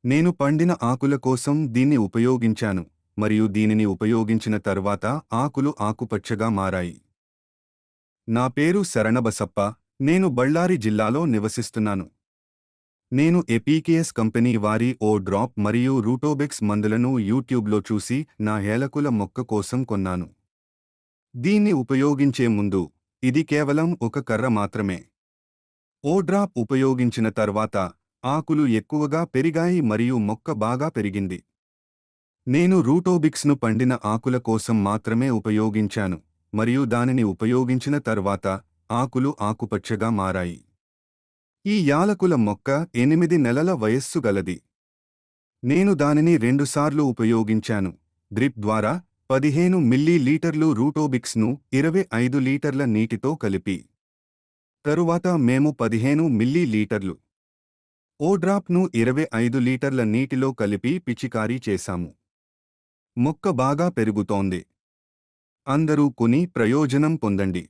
నేను పండిన ఆకుల కోసం దీన్ని ఉపయోగించాను మరియు దీనిని ఉపయోగించిన తర్వాత ఆకులు ఆకుపచ్చగా మారాయి. నా పేరు శరణబసప్ప. నేను బళ్ళారి జిల్లాలో నివసిస్తున్నాను. నేను ఎపీకేఎస్ కంపెనీ వారి ఓ డ్రాప్ మరియు రూటోబెక్స్ మందులను యూట్యూబ్లో చూసి నా ఏలకుల మొక్క కోసం కొన్నాను. దీన్ని ఉపయోగించే ముందు ఇది కేవలం ఒక కర్ర మాత్రమే. ఓ డ్రాప్ ఉపయోగించిన తర్వాత ఆకులు ఎక్కువగా పెరిగాయి మరియు మొక్క బాగా పెరిగింది. నేను రూటోబిక్స్ను పండిన ఆకుల కోసం మాత్రమే ఉపయోగించాను మరియు దానిని ఉపయోగించిన తర్వాత ఆకులు ఆకుపచ్చగా మారాయి. ఈ యాలకుల మొక్క 8 నెలల వయస్సు గలది. నేను దానిని 2 సార్లు ఉపయోగించాను. డ్రిప్ ద్వారా 15 మిల్లీ రూటోబిక్స్ను 25 లీటర్ల నీటితో కలిపి. తరువాత మేము 15 మిల్లీ ఓ డ్రాప్ను 25 లీటర్ల నీటిలో కలిపి పిచికారీ చేశాము. మొక్క బాగా పెరుగుతోంది. అందరూ కొని ప్రయోజనం పొందండి.